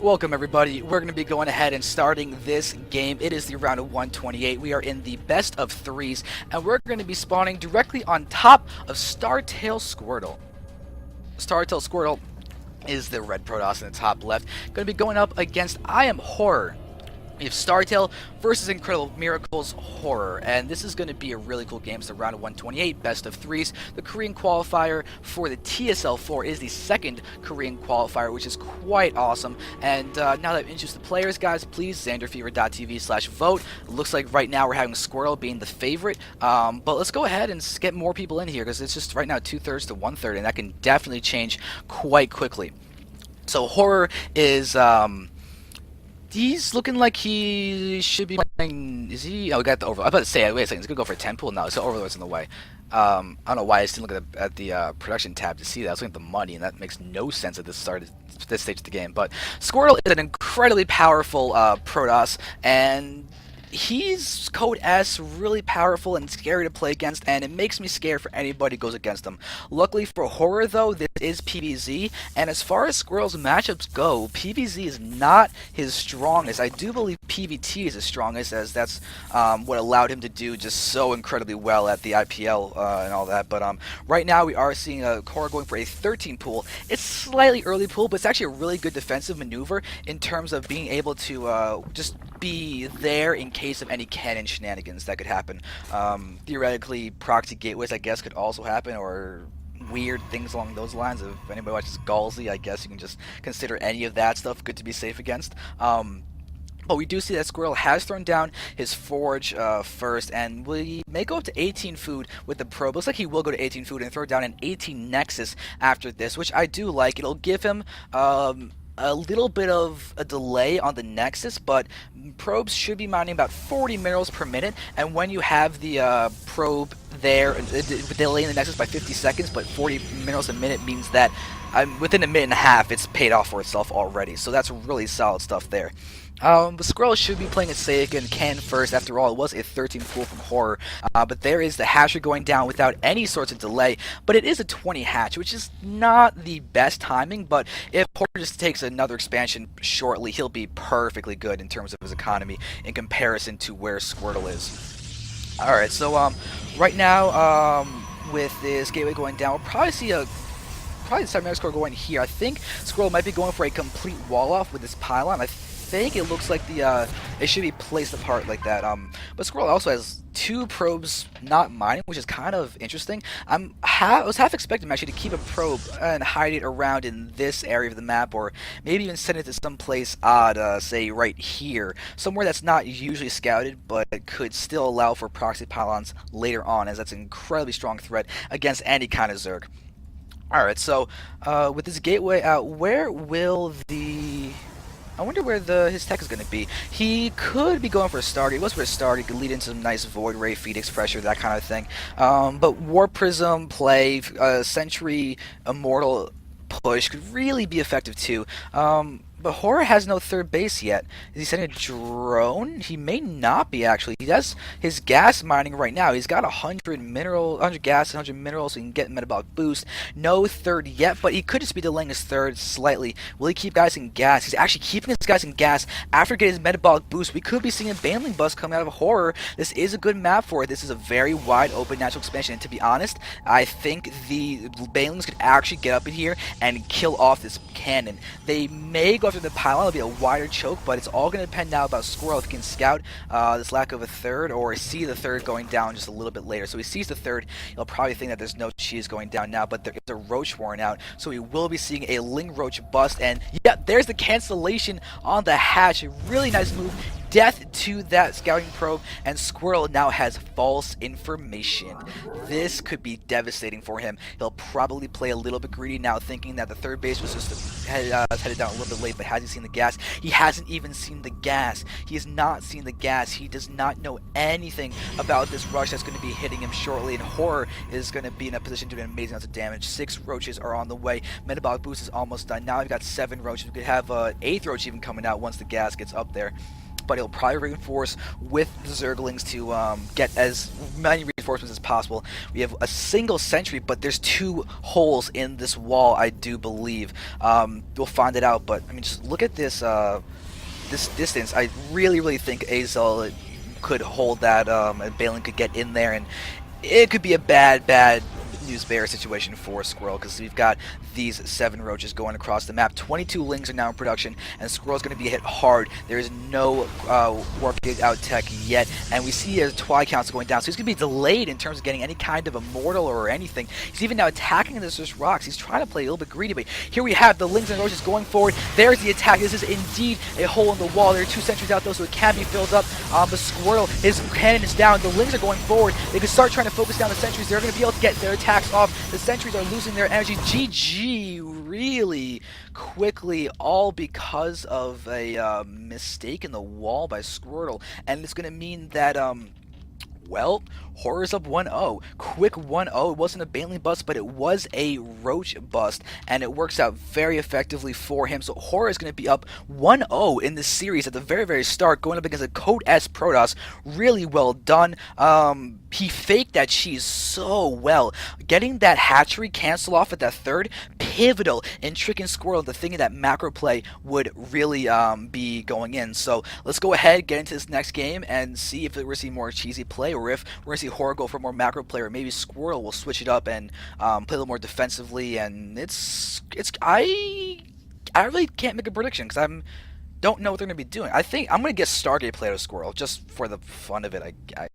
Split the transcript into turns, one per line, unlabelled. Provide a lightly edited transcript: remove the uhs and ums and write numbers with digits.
Welcome everybody, we're going to be going ahead and starting this game. It is the round of 128, we are in the best of threes, and we're going to be spawning directly on top of ST.Squirtle. ST.Squirtle is the red Protoss in the top left, going to be going up against IM.horror. We have StarTale versus Incredible Miracles Horror, and this is going to be a really cool game. It's the round of 128, best of threes. The Korean qualifier for the TSL4 is the second Korean qualifier, which is quite awesome. And now that I've introduced the players, guys, please zanderfever.tv/vote. Looks like right now we're having Squirtle being the favorite, but let's go ahead and get more people in here because it's just right now 2/3 to 1/3, and that can definitely change quite quickly. So Horror is he's looking like he should be playing. Is he? Oh, we got the Overlord. I was about to say, wait a second, he's gonna go for a 10 pool? No, so Overlord's in the way. I don't know why I just didn't look at the production tab to see that. I was looking at the money, and that makes no sense at this stage of the game. But Squirtle is an incredibly powerful Protoss, and he's code S, really powerful and scary to play against, and it makes me scared for anybody who goes against him. Luckily for Horror, though, this is PvZ, and as far as Squirrel's matchups go, PvZ is not his strongest. I do believe PvT is his strongest, as that's what allowed him to do just so incredibly well at the IPL and all that. But right now we are seeing Horror going for a 13 pool. It's slightly early pool, but it's actually a really good defensive maneuver in terms of being able to just be there in case of any cannon shenanigans that could happen. Theoretically, proxy gateways, I guess, could also happen, or weird things along those lines. If anybody watches Galsy, I guess you can just consider any of that stuff good to be safe against. But we do see that Squirrel has thrown down his Forge first, and we may go up to 18 food with the probe. Looks like he will go to 18 food and throw down an 18 Nexus after this, which I do like. It'll give him a little bit of a delay on the Nexus, but probes should be mining about 40 minerals per minute, and when you have the probe there, delaying the Nexus by 50 seconds, but 40 minerals a minute means that within a minute and a half it's paid off for itself already, so that's really solid stuff there. The Squirrel should be playing it safe and can first. After all, it was a 13 pool from Horror, but there is the Hatcher going down without any sorts of delay, but it is a 20 hatch, which is not the best timing, but if Horror just takes another expansion shortly, he'll be perfectly good in terms of his economy in comparison to where Squirtle is. Alright, so right now, with this gateway going down, we'll probably see the Cybernetics Core going here. I think Squirrel might be going for a complete wall off with this pylon. I think it looks like it should be placed apart like that. But Squirrel also has two probes not mining, which is kind of interesting. I was half expecting him actually to keep a probe and hide it around in this area of the map, or maybe even send it to some place odd, say right here, somewhere that's not usually scouted, but could still allow for proxy pylons later on, as that's an incredibly strong threat against any kind of Zerg. Alright, so with this gateway out, where will I wonder where his tech is going to be. He could be going for a Stargate. He was for a Stargate. He could lead into some nice Void Ray, Phoenix Pressure, that kind of thing. But War Prism play, Sentry Immortal push could really be effective too. But Horror has no third base yet. Is he sending a drone? He may not be, actually. He does his gas mining right now. He's got 100 gas, 100 minerals, so he can get metabolic boost. No third yet, but he could just be delaying his third slightly. Will he keep guys in gas? He's actually keeping his guys in gas after getting his metabolic boost. We could be seeing a Baneling bust coming out of Horror. This is a good map for it. This is a very wide open natural expansion, and to be honest, I think the Banelings could actually get up in here and kill off this cannon. They may go after the pylon. It'll be a wider choke, but it's all going to depend now about Squirrel if he can scout this lack of a third, or see the third going down just a little bit later. So he sees the third, he'll probably think that there's no cheese going down now, but there is a Roach worn out, so we will be seeing a Ling Roach bust, and yeah, there's the cancellation on the hatch. A really nice move. Death to that scouting probe, and Squirrel now has false information. This could be devastating for him. He'll probably play a little bit greedy now, thinking that the third base was just headed down a little bit late, but has he seen the gas? He hasn't even seen the gas. He has not seen the gas. He does not know anything about this rush that's going to be hitting him shortly, and Horror is going to be in a position to do an amazing amount of damage. 6 roaches are on the way. Metabolic boost is almost done. Now we've got 7 roaches. We could have 8th roach even coming out once the gas gets up there. but he'll probably reinforce with the Zerglings to get as many reinforcements as possible. We have a single sentry, but there's 2 holes in this wall, I do believe. We'll find it out, but I mean, just look at this this distance. I really think Azel could hold that, and Balin could get in there, and it could be a bad news bearer situation for Squirrel, because we've got these 7 roaches going across the map. 22 lings are now in production, and Squirrel's going to be hit hard. There is no working out tech yet, and we see his Twi counts going down, so he's going to be delayed in terms of getting any kind of immortal or anything. He's even now attacking this rocks. He's trying to play a little bit greedy, but here we have the lings and roaches going forward. There's the attack. This is indeed a hole in the wall. There are 2 sentries out though, so it can be filled up. But Squirtle, his cannon is down. The lings are going forward. They can start trying to focus down the sentries. They're going to be able to get their attacks off. The sentries are losing their energy. GG really quickly, all because of a mistake in the wall by Squirtle, and it's going to mean that well, Horror's up 1-0. Quick 1-0. It wasn't a Bailey bust, but it was a Roach bust, and it works out very effectively for him. So Horror is going to be up 1-0 in this series at the very start, going up against a Code S Protoss. Really well done. He faked that cheese so well. Getting that hatchery cancel off at that third, pivotal in tricking Squirrel into thinking that macro play would really be going in. So let's go ahead, get into this next game, and see if we're going to see more cheesy play, or if we're going to see Horror go for more macro play, or maybe Squirrel will switch it up and play a little more defensively. And I really can't make a prediction, because don't know what they're going to be doing. I think I'm going to get Stargate play out of Squirrel just for the fun of it. I